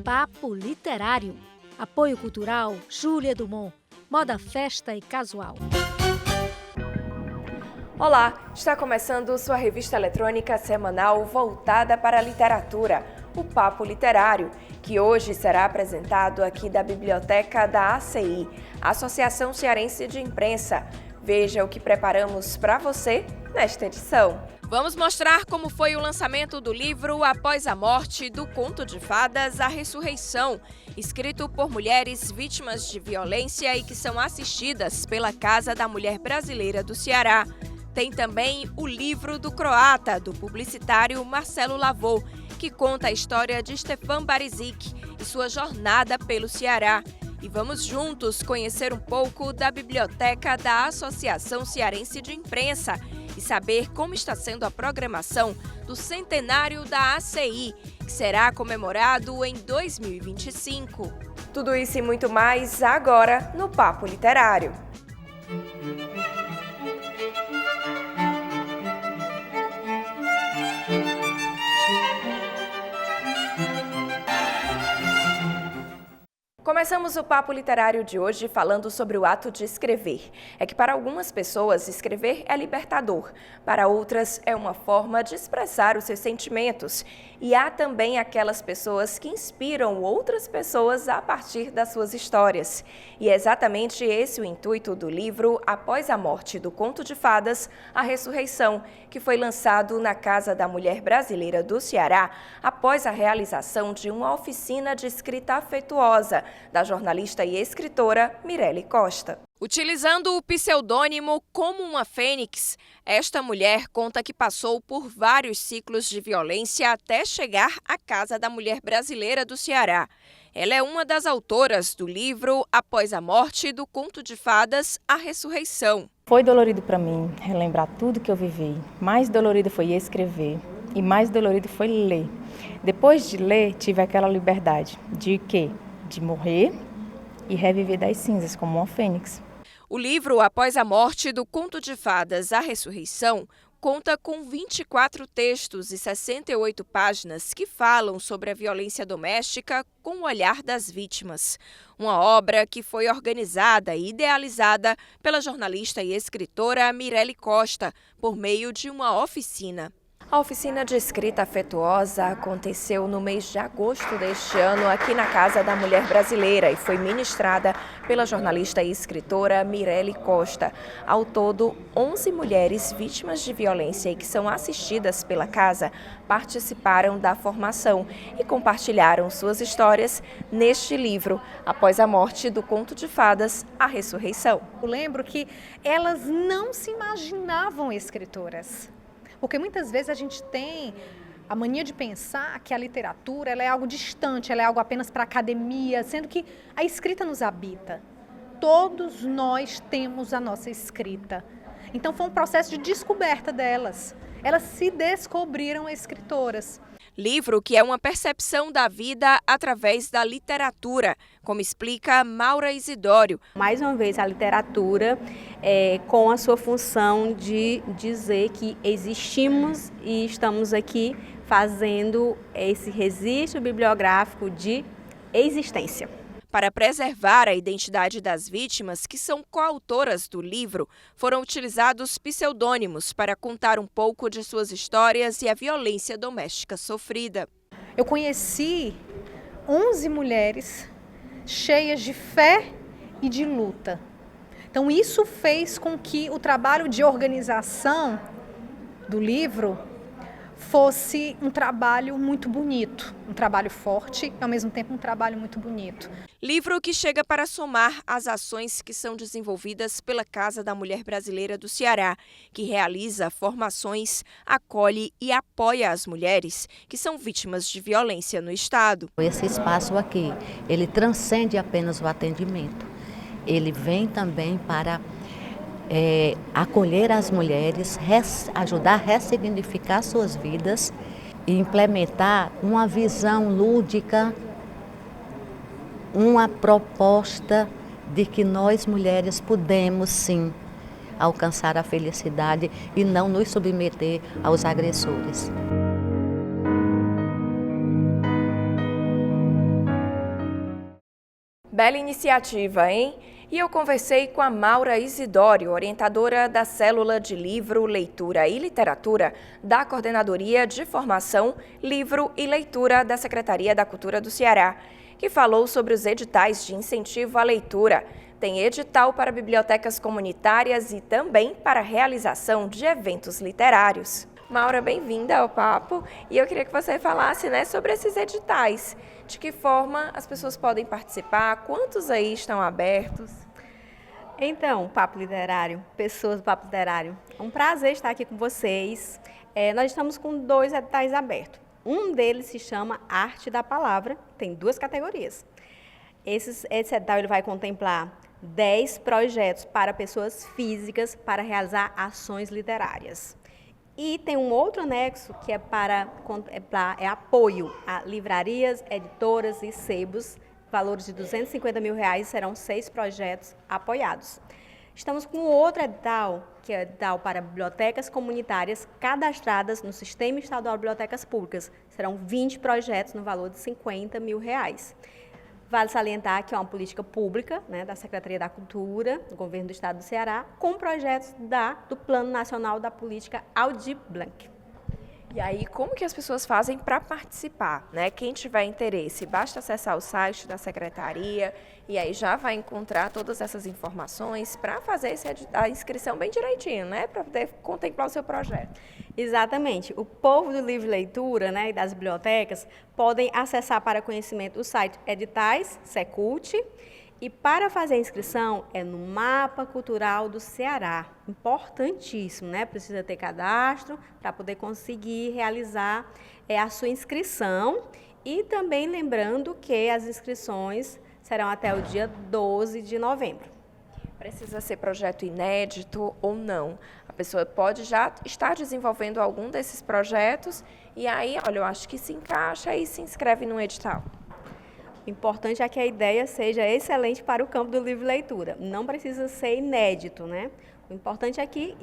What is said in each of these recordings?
Papo Literário. Apoio cultural Júlia Dumont. Moda, festa e casual. Olá, está começando sua revista eletrônica semanal voltada para a literatura, o Papo Literário, que hoje será apresentado aqui da Biblioteca da ACI, Associação Cearense de Imprensa. Veja o que preparamos para você nesta edição. Vamos mostrar como foi o lançamento do livro Após a Morte, do Conto de Fadas, A Ressurreição, escrito por mulheres vítimas de violência e que são assistidas pela Casa da Mulher Brasileira do Ceará. Tem também o livro do croata, do publicitário Marcelo Lavô, que conta a história de Stefan Barizic e sua jornada pelo Ceará. E vamos juntos conhecer um pouco da biblioteca da Associação Cearense de Imprensa e saber como está sendo a programação do centenário da ACI, que será comemorado em 2025. Tudo isso e muito mais agora no Papo Literário. Começamos o Papo Literário de hoje falando sobre o ato de escrever. É que para algumas pessoas escrever é libertador, para outras é uma forma de expressar os seus sentimentos. E há também aquelas pessoas que inspiram outras pessoas a partir das suas histórias. E é exatamente esse o intuito do livro Após a Morte, do Conto de Fadas, A Ressurreição, que foi lançado na Casa da Mulher Brasileira do Ceará após a realização de uma oficina de escrita afetuosa da jornalista e escritora Mirelle Costa. Utilizando o pseudônimo Como uma Fênix, esta mulher conta que passou por vários ciclos de violência até chegar à Casa da Mulher Brasileira do Ceará. Ela é uma das autoras do livro Após a Morte, do Conto de Fadas, A Ressurreição. Foi dolorido para mim relembrar tudo que eu vivi. Mais dolorido foi escrever e mais dolorido foi ler. Depois de ler, tive aquela liberdade de quê? De morrer e reviver das cinzas como uma fênix. O livro Após a Morte, do Conto de Fadas, A Ressurreição, conta com 24 textos e 68 páginas que falam sobre a violência doméstica com o olhar das vítimas. Uma obra que foi organizada e idealizada pela jornalista e escritora Mirelle Costa por meio de uma oficina. A oficina de escrita afetuosa aconteceu no mês de agosto deste ano aqui na Casa da Mulher Brasileira e foi ministrada pela jornalista e escritora Mirelle Costa. Ao todo, 11 mulheres vítimas de violência e que são assistidas pela casa participaram da formação e compartilharam suas histórias neste livro, Após a Morte, do Conto de Fadas, A Ressurreição. Eu lembro que elas não se imaginavam escritoras. Porque muitas vezes a gente tem a mania de pensar que a literatura ela é algo distante, ela é algo apenas para a academia, sendo que a escrita nos habita. Todos nós temos a nossa escrita. Então foi um processo de descoberta delas. Elas se descobriram escritoras. Livro que é uma percepção da vida através da literatura, como explica Maura Isidório. Mais uma vez, a literatura com a sua função de dizer que existimos e estamos aqui fazendo esse registro bibliográfico de existência. Para preservar a identidade das vítimas, que são coautoras do livro, foram utilizados pseudônimos para contar um pouco de suas histórias e a violência doméstica sofrida. Eu conheci 11 mulheres cheias de fé e de luta. Então isso fez com que o trabalho de organização do livro fosse um trabalho muito bonito, um trabalho forte e ao mesmo tempo um trabalho muito bonito. Livro que chega para somar as ações que são desenvolvidas pela Casa da Mulher Brasileira do Ceará, que realiza formações, acolhe e apoia as mulheres que são vítimas de violência no Estado. Esse espaço aqui, ele transcende apenas o atendimento. Ele vem também para acolher as mulheres, ajudar a ressignificar suas vidas e implementar uma visão lúdica, uma proposta de que nós mulheres podemos sim alcançar a felicidade e não nos submeter aos agressores. Bela iniciativa, hein? E eu conversei com a Maura Isidório, orientadora da Célula de Livro, Leitura e Literatura da Coordenadoria de Formação, Livro e Leitura da Secretaria da Cultura do Ceará, que falou sobre os editais de incentivo à leitura. Tem edital para bibliotecas comunitárias e também para a realização de eventos literários. Maura, bem-vinda ao papo e eu queria que você falasse, sobre esses editais. De que forma as pessoas podem participar? Quantos aí estão abertos? Então, Papo Literário, pessoas do Papo Literário, é um prazer estar aqui com vocês. Nós estamos com 2 editais abertos. Um deles se chama Arte da Palavra, tem 2 categorias. Esse edital ele vai contemplar 10 projetos para pessoas físicas para realizar ações literárias. E tem um outro anexo que é para apoio a livrarias, editoras e sebos, valores de R$250 mil, serão 6 projetos apoiados. Estamos com outro edital, que é edital para bibliotecas comunitárias cadastradas no Sistema Estadual de Bibliotecas Públicas. Serão 20 projetos no valor de R$50 mil. Vale salientar que é uma política pública, da Secretaria da Cultura, do Governo do Estado do Ceará, com projetos do Plano Nacional da Política Aldir Blanc. E aí, como que as pessoas fazem para participar? Quem tiver interesse, basta acessar o site da Secretaria e aí já vai encontrar todas essas informações para fazer a inscrição bem direitinho, para poder contemplar o seu projeto. Exatamente. O povo do livro e leitura, e das bibliotecas podem acessar para conhecimento o site Editais, Secult, e para fazer a inscrição é no Mapa Cultural do Ceará. Importantíssimo, Precisa ter cadastro para poder conseguir realizar a sua inscrição. E também lembrando que as inscrições serão até o dia 12 de novembro. Precisa ser projeto inédito ou não? A pessoa pode já estar desenvolvendo algum desses projetos e aí, eu acho que se encaixa e se inscreve no edital. O importante é que a ideia seja excelente para o campo do livro e leitura. Não precisa ser inédito, O importante é que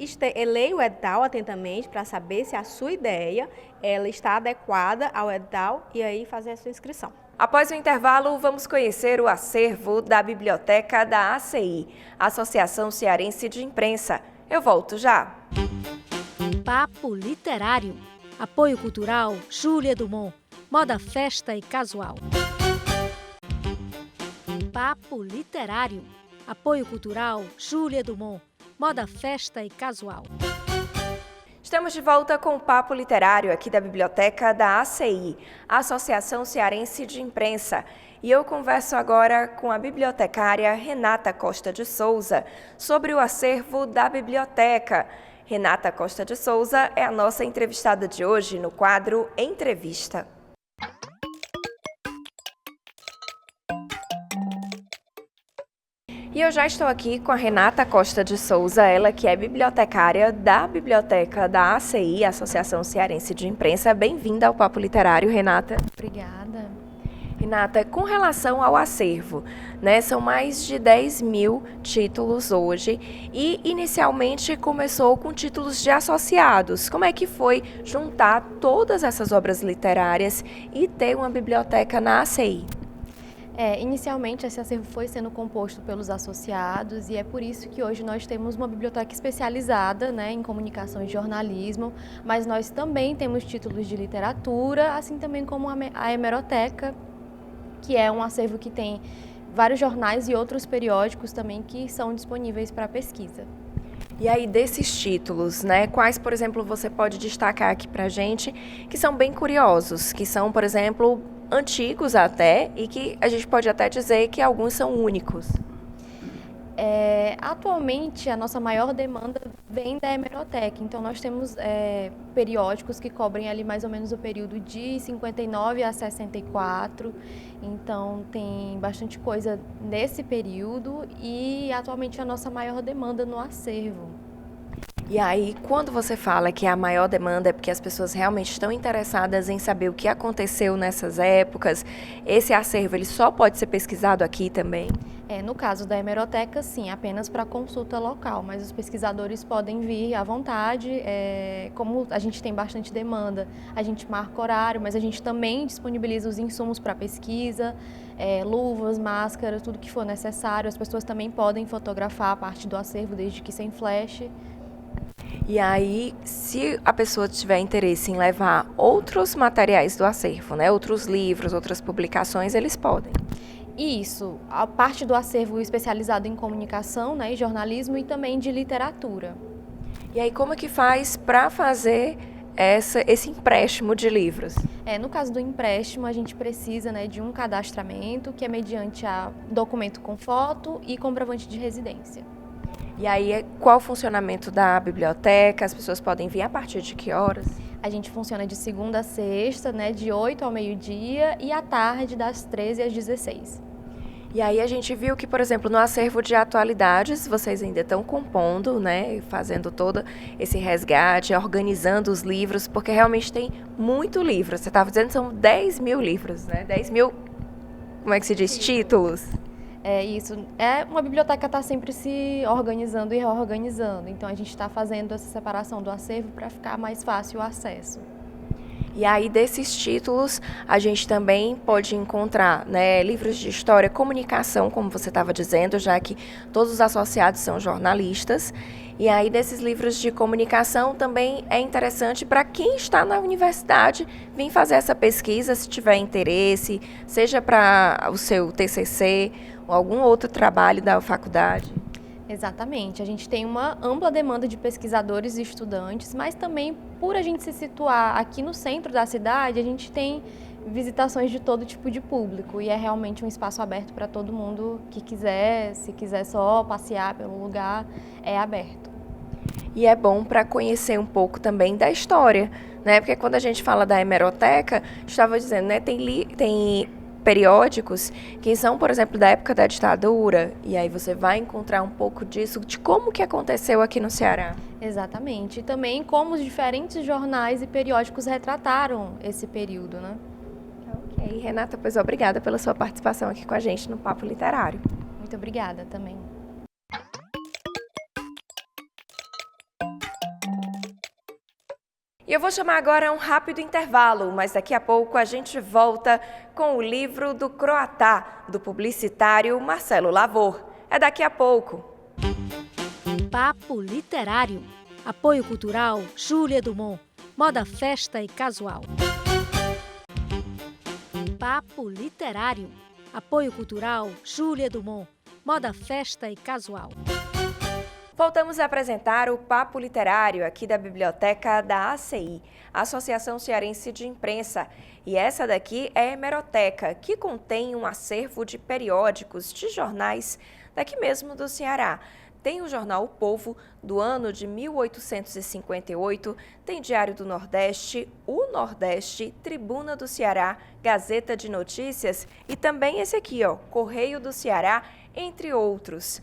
leia o edital atentamente para saber se a sua ideia ela está adequada ao edital e aí fazer a sua inscrição. Após o intervalo, vamos conhecer o acervo da Biblioteca da ACI, Associação Cearense de Imprensa. Eu volto já. Papo Literário. Apoio Cultural Júlia Dumont. Moda, festa e casual. Papo Literário. Apoio Cultural Júlia Dumont. Moda, festa e casual. Estamos de volta com o Papo Literário aqui da Biblioteca da ACI, Associação Cearense de Imprensa. E eu converso agora com a bibliotecária Renata Costa de Souza sobre o acervo da biblioteca. Renata Costa de Souza é a nossa entrevistada de hoje no quadro Entrevista. E eu já estou aqui com a Renata Costa de Souza, ela que é bibliotecária da Biblioteca da ACI, Associação Cearense de Imprensa. Bem-vinda ao Papo Literário, Renata. Obrigada. Renata, com relação ao acervo, são mais de 10 mil títulos hoje e inicialmente começou com títulos de associados. Como é que foi juntar todas essas obras literárias e ter uma biblioteca na ACI? Inicialmente, esse acervo foi sendo composto pelos associados e é por isso que hoje nós temos uma biblioteca especializada em comunicação e jornalismo, mas nós também temos títulos de literatura, assim também como a hemeroteca, que é um acervo que tem vários jornais e outros periódicos também que são disponíveis para pesquisa. E aí, desses títulos, quais, por exemplo, você pode destacar aqui para a gente, que são bem curiosos, que são, por exemplo, antigos até, e que a gente pode até dizer que alguns são únicos? Atualmente, a nossa maior demanda vem da hemeroteca, então nós temos periódicos que cobrem ali mais ou menos o período de 59 a 64, então tem bastante coisa nesse período e atualmente a nossa maior demanda no acervo. E aí, quando você fala que a maior demanda é porque as pessoas realmente estão interessadas em saber o que aconteceu nessas épocas, esse acervo ele só pode ser pesquisado aqui também? No caso da hemeroteca, sim, apenas para consulta local, mas os pesquisadores podem vir à vontade. Como a gente tem bastante demanda, a gente marca horário, mas a gente também disponibiliza os insumos para pesquisa, luvas, máscaras, tudo que for necessário. As pessoas também podem fotografar a parte do acervo, desde que sem flash. E aí, se a pessoa tiver interesse em levar outros materiais do acervo, né, outros livros, outras publicações, eles podem? Isso, a parte do acervo especializado em comunicação, né, e jornalismo e também de literatura. E aí, como é que faz para fazer esse empréstimo de livros? No caso do empréstimo, a gente precisa, né, de um cadastramento, que é mediante documento com foto e comprovante de residência. E aí, qual o funcionamento da biblioteca? As pessoas podem vir a partir de que horas? A gente funciona de segunda a sexta, né, de 8 ao meio-dia e à tarde, das 13 às 16. E aí a gente viu que, por exemplo, no acervo de atualidades, vocês ainda estão compondo, né, fazendo todo esse resgate, organizando os livros, porque realmente tem muito livro. Você estava dizendo que são 10 mil livros, né? 10 mil, como é que se diz? Títulos. Isso. Uma biblioteca está sempre se organizando e reorganizando. Então, a gente está fazendo essa separação do acervo para ficar mais fácil o acesso. E aí, desses títulos, a gente também pode encontrar, né, livros de história, comunicação, como você estava dizendo, já que todos os associados são jornalistas. E aí, desses livros de comunicação, também é interessante para quem está na universidade vir fazer essa pesquisa, se tiver interesse, seja para o seu TCC ou algum outro trabalho da faculdade. Exatamente. A gente tem uma ampla demanda de pesquisadores e estudantes, mas também, por a gente se situar aqui no centro da cidade, a gente tem visitações de todo tipo de público e é realmente um espaço aberto para todo mundo que quiser, se quiser só passear pelo lugar, é aberto. E é bom para conhecer um pouco também da história, né? Porque quando a gente fala da hemeroteca, estava dizendo, né, tem periódicos que são, por exemplo, da época da ditadura, e aí você vai encontrar um pouco disso, de como que aconteceu aqui no Ceará. Exatamente. E também como os diferentes jornais e periódicos retrataram esse período, né? Ok, Renata, pois obrigada pela sua participação aqui com a gente no Papo Literário. Muito obrigada também. E eu vou chamar agora um rápido intervalo, mas daqui a pouco a gente volta com o livro do Croatá, do publicitário Marcelo Lavor. É daqui a pouco. Papo Literário. Apoio cultural Júlia Dumont. Moda, festa e casual. Papo Literário. Apoio cultural Júlia Dumont. Moda, festa e casual. Voltamos a apresentar o Papo Literário aqui da Biblioteca da ACI, Associação Cearense de Imprensa. E essa daqui é a hemeroteca, que contém um acervo de periódicos, de jornais daqui mesmo do Ceará. Tem o jornal O Povo, do ano de 1858, tem Diário do Nordeste, O Nordeste, Tribuna do Ceará, Gazeta de Notícias e também esse aqui, ó, Correio do Ceará, entre outros.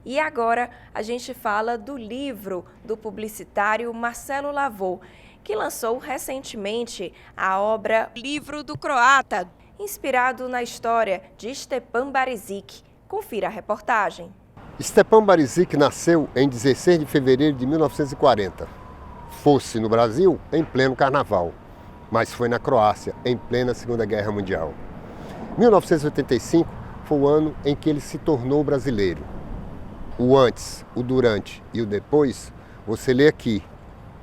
E agora a gente fala do livro do publicitário Marcelo Lavor, que lançou recentemente a obra Livro do Croata, inspirado na história de Stepan Barišić. Confira a reportagem. Stepan Barišić nasceu em 16 de fevereiro de 1940. Fosse no Brasil em pleno carnaval, mas foi na Croácia em plena Segunda Guerra Mundial. 1985 foi o ano em que ele se tornou brasileiro. O antes, o durante e o depois, você lê aqui,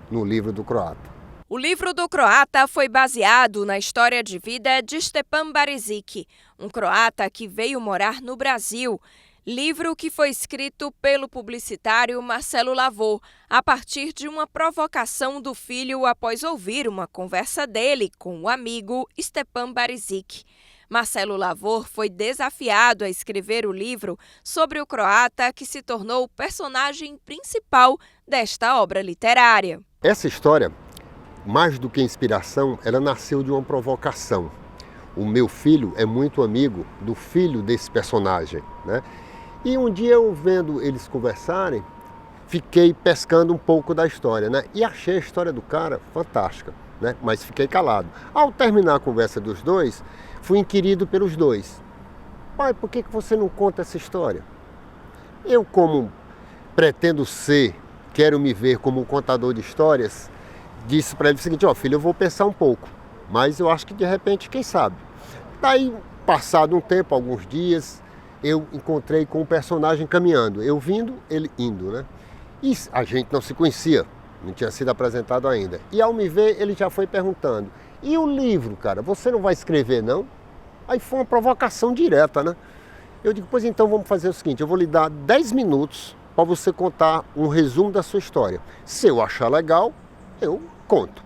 no livro do croata. O livro do croata foi baseado na história de vida de Stepan Barišić, um croata que veio morar no Brasil. Livro que foi escrito pelo publicitário Marcelo Lavor, a partir de uma provocação do filho após ouvir uma conversa dele com o amigo Stepan Barišić. Marcelo Lavor foi desafiado a escrever o livro sobre o croata que se tornou o personagem principal desta obra literária. Essa história, mais do que inspiração, ela nasceu de uma provocação. O meu filho é muito amigo do filho desse personagem, né? E um dia eu vendo eles conversarem, fiquei pescando um pouco da história, né? E achei a história do cara fantástica, né? Mas fiquei calado. Ao terminar a conversa dos dois, fui inquirido pelos dois. Pai, por que você não conta essa história? Eu, como pretendo ser, quero me ver como um contador de histórias, disse para ele o seguinte: ó, filho, eu vou pensar um pouco, mas eu acho que de repente, quem sabe. Daí, passado um tempo, alguns dias, eu encontrei com um personagem caminhando, eu vindo, ele indo, né? E a gente não se conhecia, não tinha sido apresentado ainda. E ao me ver, ele já foi perguntando: e o livro, cara, você não vai escrever, não? Aí foi uma provocação direta, né? Eu digo: pois então vamos fazer o seguinte, eu vou lhe dar 10 minutos para você contar um resumo da sua história. Se eu achar legal, eu conto.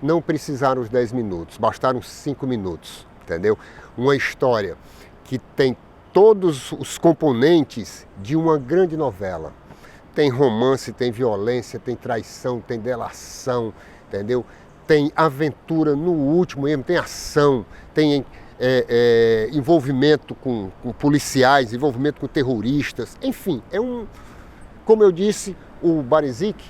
Não precisaram os 10 minutos, bastaram 5 minutos, entendeu? Uma história que tem todos os componentes de uma grande novela. Tem romance, tem violência, tem traição, tem delação, entendeu? Tem aventura no último erro, tem ação, tem envolvimento com policiais, envolvimento com terroristas, enfim, como eu disse, o Barizik,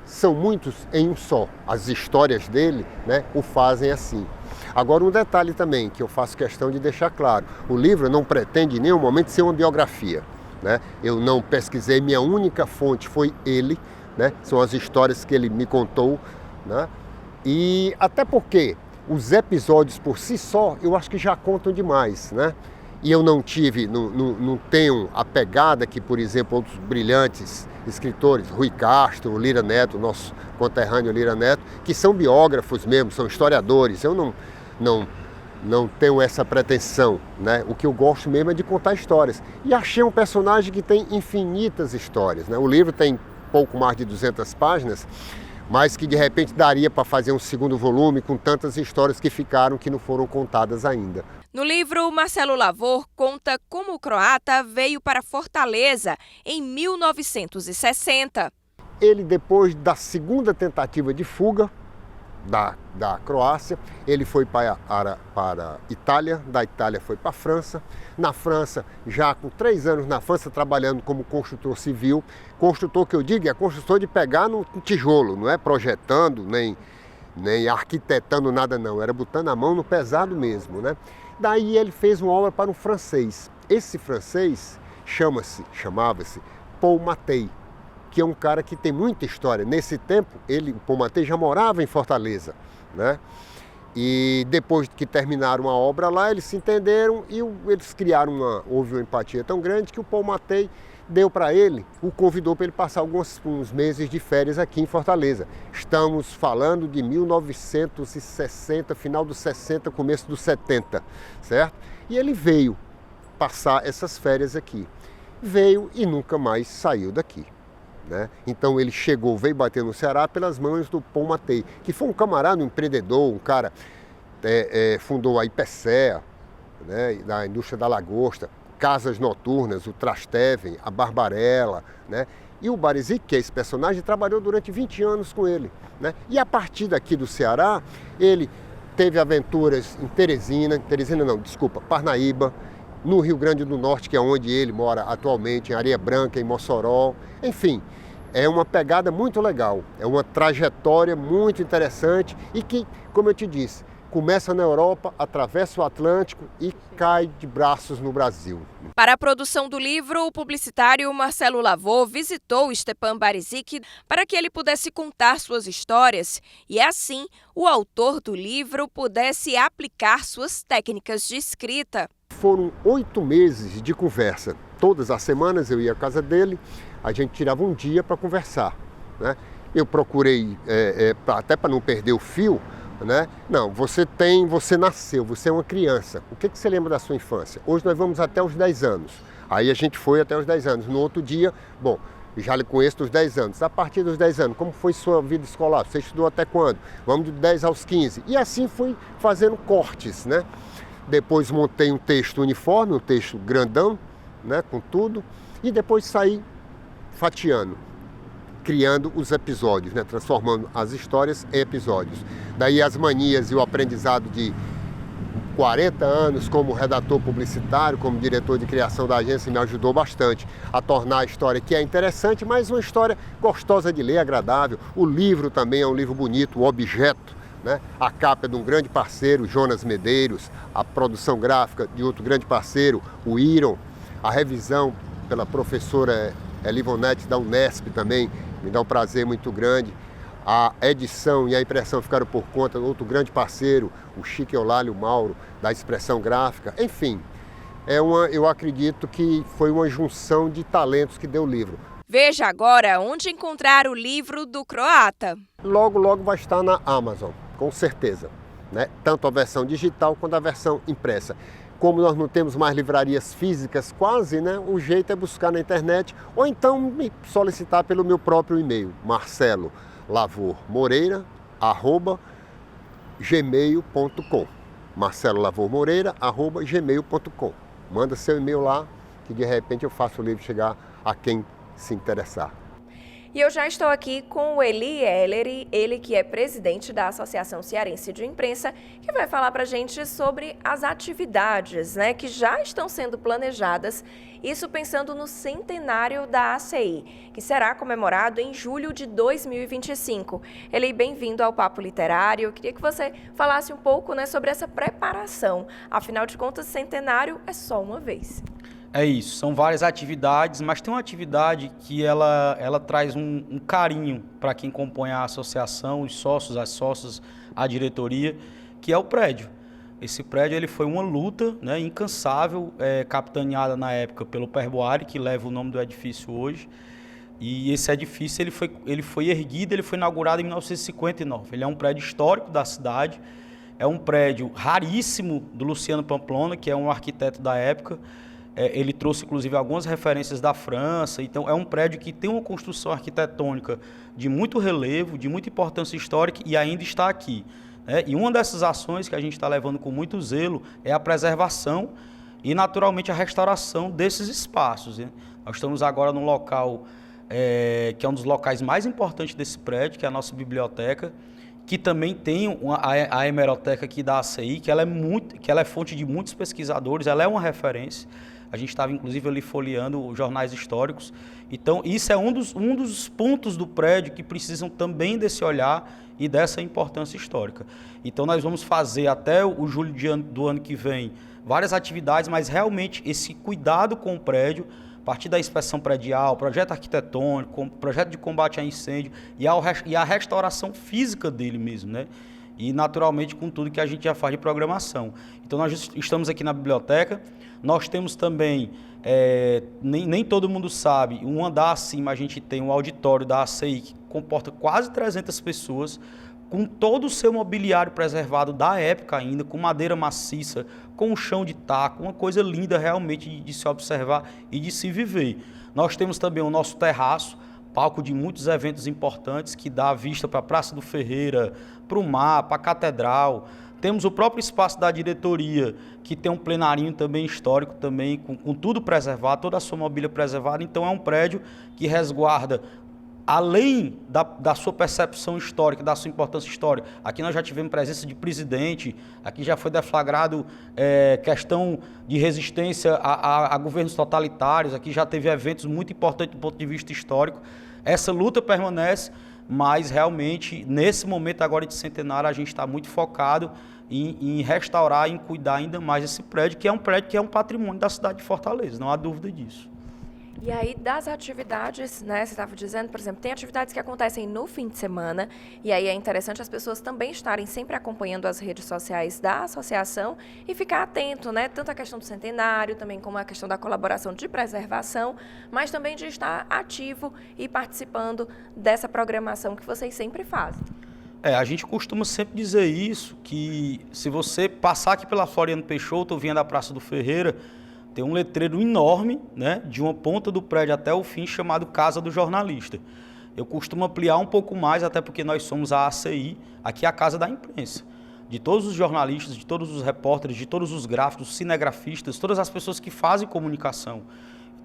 são muitos em um só. As histórias dele, né, o fazem assim. Agora, um detalhe também que eu faço questão de deixar claro: o livro não pretende em nenhum momento ser uma biografia, né? Eu não pesquisei, minha única fonte foi ele, né? São as histórias que ele me contou, né? E até porque os episódios por si só, eu acho que já contam demais, né? E eu não tenho a pegada que, por exemplo, outros brilhantes escritores, Rui Castro, Lira Neto, nosso conterrâneo Lira Neto, que são biógrafos mesmo, são historiadores. Eu não tenho essa pretensão, né? O que eu gosto mesmo é de contar histórias. E achei um personagem que tem infinitas histórias, né? O livro tem pouco mais de 200 páginas, mas que de repente daria para fazer um segundo volume com tantas histórias que ficaram, que não foram contadas ainda. No livro, Marcelo Lavor conta como o croata veio para Fortaleza em 1960. Ele, depois da segunda tentativa de fuga da Croácia, ele foi para a Itália, da Itália foi para a França. Na França, já com 3 anos na França, trabalhando como construtor civil. Construtor, que eu digo, é construtor de pegar no tijolo, não é projetando, nem arquitetando nada não, era botando a mão no pesado mesmo, né? Daí ele fez uma obra para um francês. Esse francês chamava-se Paul Mattei, que é um cara que tem muita história. Nesse tempo, o Paul Mattei já morava em Fortaleza, né? E depois que terminaram a obra lá, eles se entenderam e eles houve uma empatia tão grande que o Paul Mattei deu para ele, o convidou para ele passar uns meses de férias aqui em Fortaleza. Estamos falando de 1960, final dos 60, começo dos 70, certo? E ele veio passar essas férias aqui. Veio e nunca mais saiu daqui, né? Então ele veio bater no Ceará pelas mãos do Paul Mattei, que foi um camarada, um empreendedor, um cara, fundou a IPCEA, né, da indústria da lagosta, Casas Noturnas, o Trastevere, a Barbarella, né? E o Barizik, que é esse personagem, trabalhou durante 20 anos com ele, né? E a partir daqui do Ceará, ele teve aventuras em Parnaíba, no Rio Grande do Norte, que é onde ele mora atualmente, em Areia Branca, em Mossoró. Enfim, é uma pegada muito legal, é uma trajetória muito interessante e que, como eu te disse, começa na Europa, atravessa o Atlântico e cai de braços no Brasil. Para a produção do livro, o publicitário Marcelo Lavor visitou Stepan Barizik para que ele pudesse contar suas histórias e, assim, o autor do livro pudesse aplicar suas técnicas de escrita. Foram 8 meses de conversa. Todas as semanas eu ia à casa dele, a gente tirava um dia para conversar, né? Eu procurei, até para não perder o fio, né? Não, você nasceu, você é uma criança. O que você lembra da sua infância? Hoje nós vamos até os 10 anos. Aí a gente foi até os 10 anos. No outro dia, bom, já lhe conheço dos 10 anos. A partir dos 10 anos, como foi sua vida escolar? Você estudou até quando? Vamos de 10 aos 15. E assim fui fazendo cortes, né? Depois montei um texto uniforme, um texto grandão, né, com tudo. E depois saí fatiando, criando os episódios, né, transformando as histórias em episódios. Daí as manias e o aprendizado de 40 anos como redator publicitário, como diretor de criação da agência, me ajudou bastante a tornar a história que é interessante, mas uma história gostosa de ler, agradável. O livro também é um livro bonito, o objeto, né? A capa é de um grande parceiro, Jonas Medeiros, a produção gráfica de outro grande parceiro, o Iron, a revisão pela professora Elivonete da Unesp também, me dá um prazer muito grande. A edição e a impressão ficaram por conta de outro grande parceiro, o Chico Eulálio Mauro, da Expressão Gráfica. Enfim, eu acredito que foi uma junção de talentos que deu o livro. Veja agora onde encontrar o livro do croata. Logo, logo vai estar na Amazon, com certeza, né? Tanto a versão digital quanto a versão impressa. Como nós não temos mais livrarias físicas quase, né? O jeito é buscar na internet ou então me solicitar pelo meu próprio e-mail, marcelolavormoreira@gmail.com. marcelolavormoreira@gmail.com. Manda seu e-mail lá que de repente eu faço o livro chegar a quem se interessar. E eu já estou aqui com o Eli Ellery, ele que é presidente da Associação Cearense de Imprensa, que vai falar para a gente sobre as atividades, né, que já estão sendo planejadas, isso pensando no centenário da ACI, que será comemorado em julho de 2025. Eli, bem-vindo ao Papo Literário. Eu queria que você falasse um pouco, né, sobre essa preparação. Afinal de contas, centenário é só uma vez. É isso, são várias atividades, mas tem uma atividade que ela traz um carinho para quem compõe a associação, os sócios, as sócias, a diretoria, que é o prédio. Esse prédio ele foi uma luta, né, incansável, capitaneada na época pelo Perboari, que leva o nome do edifício hoje. E esse edifício ele foi erguido, ele foi inaugurado em 1959. Ele é um prédio histórico da cidade, é um prédio raríssimo do Luciano Pamplona, que é um arquiteto da época. Ele trouxe, inclusive, algumas referências da França. Então, é um prédio que tem uma construção arquitetônica de muito relevo, de muita importância histórica e ainda está aqui. E uma dessas ações que a gente está levando com muito zelo é a preservação e, naturalmente, a restauração desses espaços. Nós estamos agora num local que é um dos locais mais importantes desse prédio, que é a nossa biblioteca, que também tem a hemeroteca aqui da ACI, que ela é fonte de muitos pesquisadores, ela é uma referência. A gente estava, inclusive, ali folheando jornais históricos. Então, isso é um dos pontos do prédio que precisam também desse olhar e dessa importância histórica. Então, nós vamos fazer até o julho do ano que vem várias atividades, mas realmente esse cuidado com o prédio, a partir da inspeção predial, projeto arquitetônico, projeto de combate a incêndio e a restauração física dele mesmo, né? E, naturalmente, com tudo que a gente já faz de programação. Então, nós estamos aqui na biblioteca, nós temos também, nem todo mundo sabe, um andar acima a gente tem um auditório da ACI que comporta quase 300 pessoas, com todo o seu mobiliário preservado da época ainda, com madeira maciça, com um chão de taco, uma coisa linda realmente de se observar e de se viver. Nós temos também o nosso terraço, palco de muitos eventos importantes, que dá vista para a Praça do Ferreira, para o mar, para a Catedral. Temos o próprio espaço da diretoria, que tem um plenarinho também histórico, também, com tudo preservado, toda a sua mobília preservada. Então é um prédio que resguarda, além da sua percepção histórica, da sua importância histórica. Aqui nós já tivemos presença de presidente, aqui já foi deflagrado questão de resistência a governos totalitários, aqui já teve eventos muito importantes do ponto de vista histórico. Essa luta permanece, mas realmente, nesse momento agora de centenário, a gente está muito focado em restaurar, em cuidar ainda mais desse prédio, que é um patrimônio da cidade de Fortaleza, não há dúvida disso. E aí, das atividades, né, você estava dizendo, por exemplo, tem atividades que acontecem no fim de semana, e aí é interessante as pessoas também estarem sempre acompanhando as redes sociais da associação e ficar atento, né, tanto à questão do centenário, também como a questão da colaboração de preservação, mas também de estar ativo e participando dessa programação que vocês sempre fazem. A gente costuma sempre dizer isso, que se você passar aqui pela Floriano Peixoto ou vindo da Praça do Ferreira, tem um letreiro enorme, né, de uma ponta do prédio até o fim, chamado Casa do Jornalista. Eu costumo ampliar um pouco mais, até porque nós somos a ACI, aqui é a Casa da Imprensa. De todos os jornalistas, de todos os repórteres, de todos os gráficos, cinegrafistas, todas as pessoas que fazem comunicação.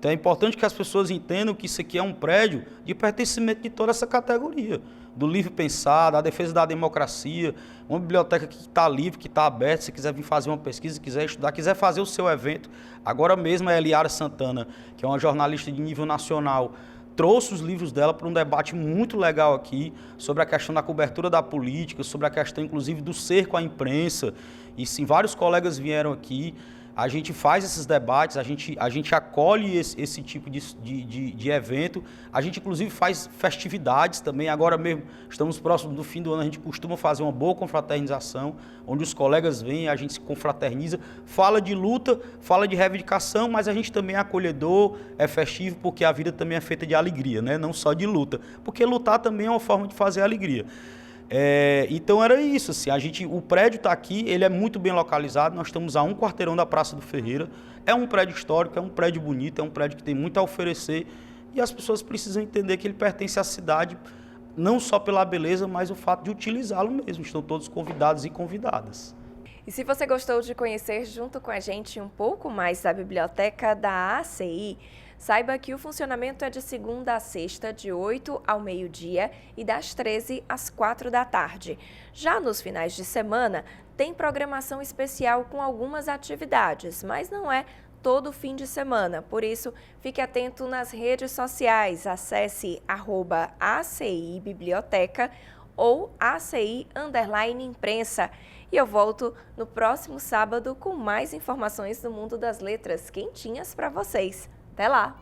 Então é importante que as pessoas entendam que isso aqui é um prédio de pertencimento de toda essa categoria. Do livre pensar, da defesa da democracia, uma biblioteca que está livre, que está aberta, se quiser vir fazer uma pesquisa, quiser estudar, quiser fazer o seu evento. Agora mesmo a Eliara Santana, que é uma jornalista de nível nacional, trouxe os livros dela para um debate muito legal aqui sobre a questão da cobertura da política, sobre a questão inclusive do cerco à imprensa. E sim, vários colegas vieram aqui. A gente faz esses debates, a gente acolhe esse tipo de evento, a gente inclusive faz festividades também. Agora mesmo, estamos próximos do fim do ano, a gente costuma fazer uma boa confraternização, onde os colegas vêm, a gente se confraterniza, fala de luta, fala de reivindicação, mas a gente também é acolhedor, é festivo, porque a vida também é feita de alegria, né? Não só de luta, porque lutar também é uma forma de fazer alegria. Então era isso, assim, o prédio está aqui, ele é muito bem localizado, nós estamos a um quarteirão da Praça do Ferreira, é um prédio histórico, é um prédio bonito, é um prédio que tem muito a oferecer e as pessoas precisam entender que ele pertence à cidade, não só pela beleza, mas o fato de utilizá-lo mesmo, estão todos convidados e convidadas. E se você gostou de conhecer junto com a gente um pouco mais da biblioteca da ACI, saiba que o funcionamento é de segunda a sexta, de 8 ao meio-dia e das 13 às 4 da tarde. Já nos finais de semana, tem programação especial com algumas atividades, mas não é todo fim de semana. Por isso, fique atento nas redes sociais. Acesse @ACI Biblioteca ou ACI_imprensa. E eu volto no próximo sábado com mais informações do mundo das letras quentinhas para vocês. Até lá!